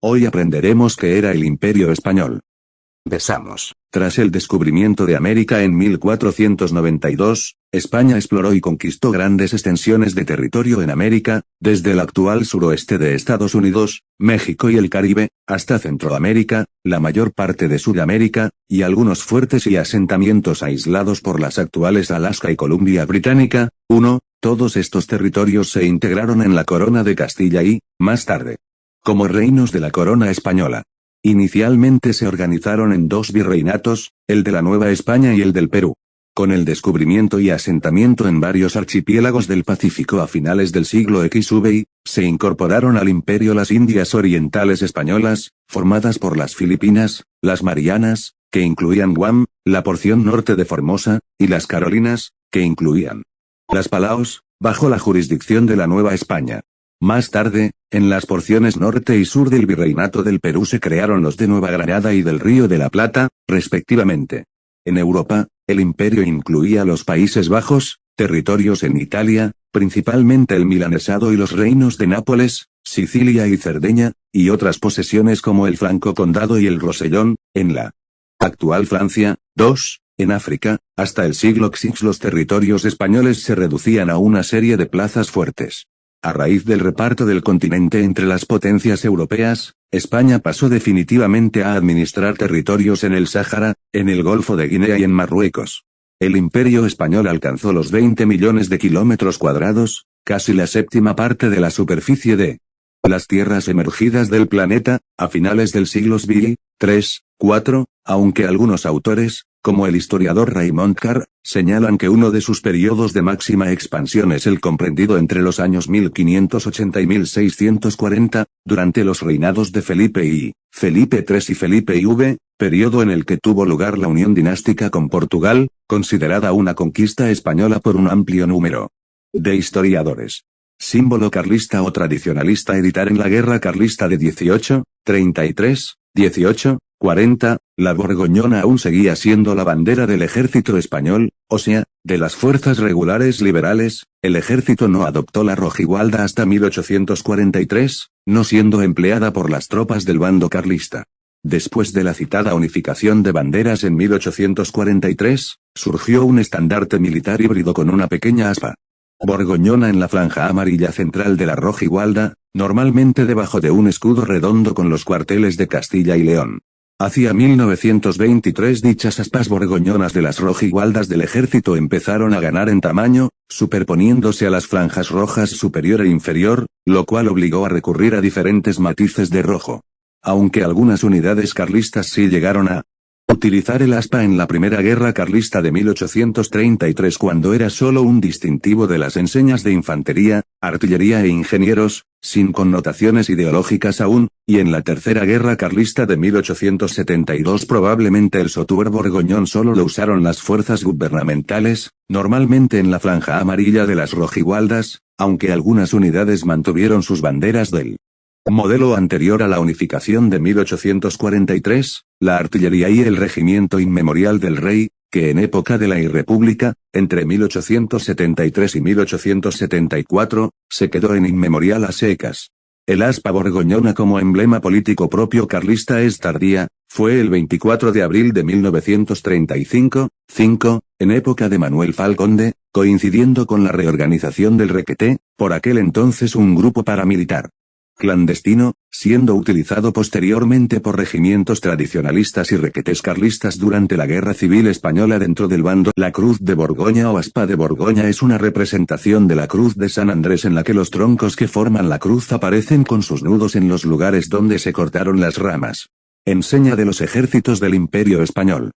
Hoy aprenderemos qué era el Imperio Español. Besamos. Tras el descubrimiento de América en 1492, España exploró y conquistó grandes extensiones de territorio en América, desde el actual suroeste de Estados Unidos, México y el Caribe, hasta Centroamérica, la mayor parte de Sudamérica, y algunos fuertes y asentamientos aislados por las actuales Alaska y Columbia Británica. Todos estos territorios se integraron en la Corona de Castilla y, más tarde, como reinos de la Corona Española. Inicialmente se organizaron en dos virreinatos, el de la Nueva España y el del Perú. Con el descubrimiento y asentamiento en varios archipiélagos del Pacífico a finales del siglo XV, se incorporaron al imperio las Indias Orientales Españolas, formadas por las Filipinas, las Marianas, que incluían Guam, la porción norte de Formosa, y las Carolinas, que incluían las Palaos, bajo la jurisdicción de la Nueva España. Más tarde, en las porciones norte y sur del Virreinato del Perú se crearon los de Nueva Granada y del Río de la Plata, respectivamente. En Europa, el imperio incluía los Países Bajos, territorios en Italia, principalmente el milanesado y los reinos de Nápoles, Sicilia y Cerdeña, y otras posesiones como el Franco Condado y el Rosellón, en la actual Francia. En África, hasta el siglo XVI los territorios españoles se reducían a una serie de plazas fuertes. A raíz del reparto del continente entre las potencias europeas, España pasó definitivamente a administrar territorios en el Sáhara, en el Golfo de Guinea y en Marruecos. El imperio español alcanzó los 20 millones de kilómetros cuadrados, casi la séptima parte de la superficie de las tierras emergidas del planeta, a finales del siglo III-IV, aunque algunos autores, como el historiador Raymond Carr, señalan que uno de sus periodos de máxima expansión es el comprendido entre los años 1580 y 1640, durante los reinados de Felipe I, Felipe III y Felipe IV, periodo en el que tuvo lugar la unión dinástica con Portugal, considerada una conquista española por un amplio número de historiadores. Símbolo carlista o tradicionalista editar en la Guerra Carlista de 1833, 1840, la borgoñona aún seguía siendo la bandera del ejército español, o sea, de las fuerzas regulares liberales. El ejército no adoptó la rojigualda hasta 1843, no siendo empleada por las tropas del bando carlista. Después de la citada unificación de banderas en 1843, surgió un estandarte militar híbrido con una pequeña aspa borgoñona en la franja amarilla central de la rojigualda, normalmente debajo de un escudo redondo con los cuarteles de Castilla y León. Hacia 1923 dichas aspas borgoñonas de las rojigualdas del ejército empezaron a ganar en tamaño, superponiéndose a las franjas rojas superior e inferior, lo cual obligó a recurrir a diferentes matices de rojo. Aunque algunas unidades carlistas sí llegaron a utilizar el aspa en la Primera Guerra Carlista de 1833 cuando era solo un distintivo de las enseñas de infantería, artillería e ingenieros, sin connotaciones ideológicas aún, y en la Tercera Guerra Carlista de 1872 probablemente el sotuer borgoñón solo lo usaron las fuerzas gubernamentales, normalmente en la franja amarilla de las rojigualdas, aunque algunas unidades mantuvieron sus banderas del modelo anterior a la unificación de 1843, la artillería y el regimiento inmemorial del rey, que en época de la Irrepública, entre 1873 y 1874, se quedó en inmemorial a secas. El aspa borgoñona como emblema político propio carlista es tardía, fue el 24 de abril de 1935, en época de Manuel Falconde, coincidiendo con la reorganización del Requeté, por aquel entonces un grupo paramilitar clandestino, siendo utilizado posteriormente por regimientos tradicionalistas y requetés carlistas durante la Guerra Civil Española dentro del bando. La Cruz de Borgoña o aspa de Borgoña es una representación de la Cruz de San Andrés en la que los troncos que forman la cruz aparecen con sus nudos en los lugares donde se cortaron las ramas. Enseña de los ejércitos del Imperio Español.